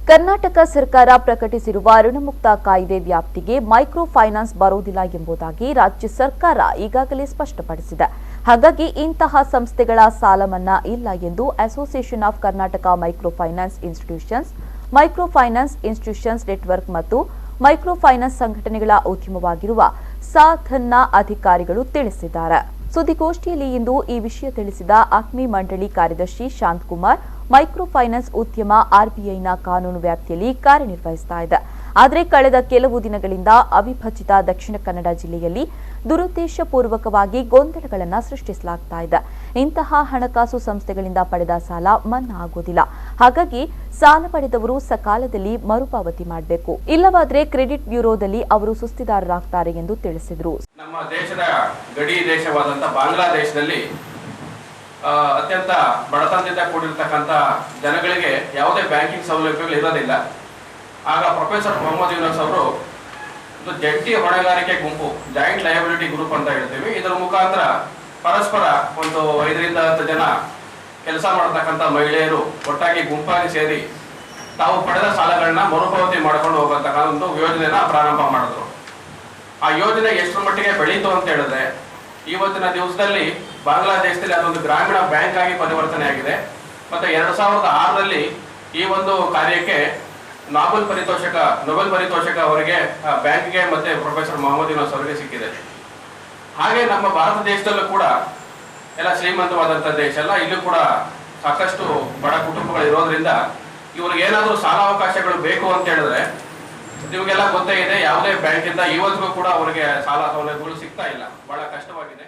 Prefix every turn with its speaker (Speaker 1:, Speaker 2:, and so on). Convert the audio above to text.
Speaker 1: ಕರ್ನಾಟಕ ಸರ್ಕಾರ ಪ್ರಕಟಿಸಿರುವ ಋಣಮುಕ್ತ ಕಾಯ್ದೆ ವ್ಯಾಪ್ತಿಗೆ ಮೈಕ್ರೋ ಫೈನಾನ್ಸ್ ಬರುವುದಿಲ್ಲ ಎಂಬುದಾಗಿ ರಾಜ್ಯ ಸರ್ಕಾರ ಈಗಾಗಲೇ ಸ್ಪಷ್ಟಪಡಿಸಿದೆ. ಹಾಗಾಗಿ ಇಂತಹ ಸಂಸ್ಥೆಗಳ ಸಾಲ ಮನ್ನಾ ಇಲ್ಲ ಎಂದು association of Karnataka micro finance institutions network ಮತ್ತು ಮೈಕ್ರೋ ಫೈನಾನ್ಸ್ ಸಂಘಟನೆಗಳ ಉದ್ಯಮವಾಗಿರುವ ಸಾಧನ್ನ ಅಧಿಕಾರಿಗಳು ತಿಳಿಸಿದ್ದಾರೆ. ಸುದ್ದಿಗೋಷ್ಠಿಯಲ್ಲಿ ಇಂದು ಈ ವಿಷಯ ತಿಳಿಸಿದ ಅಕ್ಮಿ ಮಂಡಳಿ ಕಾರ್ಯದರ್ಶಿ ಶಾಂತಕುಮಾರ್, ಮೈಕ್ರೋ ಫೈನಾನ್ಸ್ ಉದ್ಯಮ ಆರ್ಬಿಐನ ಕಾನೂನು ವ್ಯಾಪ್ತಿಯಲ್ಲಿ ಕಾರ್ಯನಿರ್ವಹಿಸ್ತಾ ಇದೆ. ಆದರೆ ಕಳೆದ ಕೆಲವು ದಿನಗಳಿಂದ ಅವಿಭಜಿತ ದಕ್ಷಿಣ ಕನ್ನಡ ಜಿಲ್ಲೆಯಲ್ಲಿ ದುರುದ್ದೇಶಪೂರ್ವಕವಾಗಿ ಗೊಂದಲಗಳನ್ನು ಸೃಷ್ಟಿಸಲಾಗ್ತಾ ಇದೆ. ಇಂತಹ ಹಣಕಾಸು ಸಂಸ್ಥೆಗಳಿಂದ ಪಡೆದ ಸಾಲ ಮನ್ನಾ ಆಗುವುದಿಲ್ಲ. ಹಾಗಾಗಿ ಸಾಲ ಪಡೆದವರು ಸಕಾಲದಲ್ಲಿ ಮರುಪಾವತಿ ಮಾಡಬೇಕು, ಇಲ್ಲವಾದರೆ ಕ್ರೆಡಿಟ್ ಬ್ಯೂರೋದಲ್ಲಿ ಅವರು ಸುಸ್ತಿದಾರರಾಗ್ತಾರೆ ಎಂದು ತಿಳಿಸಿದರು.
Speaker 2: ನಮ್ಮ ದೇಶದ ಗಡಿ ದೇಶವಾದಂಥ ಬಾಂಗ್ಲಾದೇಶದಲ್ಲಿ ಅತ್ಯಂತ ಬಡತನದಿಂದ ಕೂಡಿರ್ತಕ್ಕಂಥ ಜನಗಳಿಗೆ ಯಾವುದೇ ಬ್ಯಾಂಕಿಂಗ್ ಸೌಲಭ್ಯಗಳು ಇರೋದಿಲ್ಲ. ಆಗ ಪ್ರೊಫೆಸರ್ ಮೊಹಮ್ಮದ್ ಯೂನಸ್ ಅವರು ಒಂದು ಜಂಟಿ ಹೊಣೆಗಾರಿಕೆ ಗುಂಪು, ಜಾಯಿಂಟ್ ಲಯಬಿಲಿಟಿ ಗ್ರೂಪ್ ಅಂತ ಹೇಳ್ತೀವಿ, ಇದರ ಮುಖಾಂತರ ಪರಸ್ಪರ ಒಂದು 5ರಿಂದ 10 ಜನ ಕೆಲಸ ಮಾಡತಕ್ಕಂಥ ಮಹಿಳೆಯರು ಒಟ್ಟಾಗಿ ಗುಂಪಾಗಿ ಸೇರಿ ತಾವು ಪಡೆದ ಸಾಲಗಳನ್ನ ಮರುಪಾವತಿ ಮಾಡಿಕೊಂಡು ಹೋಗತಕ್ಕಂಥ ಒಂದು ಯೋಜನೆಯನ್ನ ಪ್ರಾರಂಭ ಮಾಡಿದ್ರು. ಆ ಯೋಜನೆ ಎಷ್ಟರ ಮಟ್ಟಿಗೆ ಬೆಳೀತು ಅಂತ ಹೇಳಿದ್ರೆ, ಇವತ್ತಿನ ದಿವಸದಲ್ಲಿ ಬಾಂಗ್ಲಾದೇಶದಲ್ಲಿ ಅದೊಂದು ಗ್ರಾಮೀಣ ಬ್ಯಾಂಕ್ ಆಗಿ ಪರಿವರ್ತನೆ ಆಗಿದೆ. ಮತ್ತೆ 2006ರಲ್ಲಿ ಈ ಒಂದು ಕಾರ್ಯಕ್ಕೆ ನೊಬೆಲ್ ಪರಿತೋಷಕ ಅವರಿಗೆ ಬ್ಯಾಂಕ್ಗೆ ಮತ್ತೆ ಪ್ರೊಫೆಸರ್ ಮೊಹಮ್ಮದ್ ಯೂನಸ್ ಅವರಿಗೆ ಸಿಕ್ಕಿದೆ. ಹಾಗೆ ನಮ್ಮ ಭಾರತ ದೇಶದಲ್ಲೂ ಕೂಡ ಎಲ್ಲ ಶ್ರೀಮಂತವಾದಂಥ ದೇಶ ಅಲ್ಲ, ಇಲ್ಲೂ ಕೂಡ ಸಾಕಷ್ಟು ಬಡ ಕುಟುಂಬಗಳು ಇರೋದ್ರಿಂದ ಇವ್ರಿಗೆ ಏನಾದರೂ ಸಾಲಾವಕಾಶಗಳು ಬೇಕು ಅಂತ ಹೇಳಿದ್ರೆ, ನಿಮಗೆಲ್ಲ ಗೊತ್ತೇ ಇದೆ, ಯಾವುದೇ ಬ್ಯಾಂಕಿಂದ ಇವತ್ತಿಗೂ ಕೂಡ ಅವರಿಗೆ ಸಾಲ ಸೌಲಭ್ಯಗಳು ಸಿಗ್ತಾ ಇಲ್ಲ, ಬಹಳ ಕಷ್ಟವಾಗಿದೆ.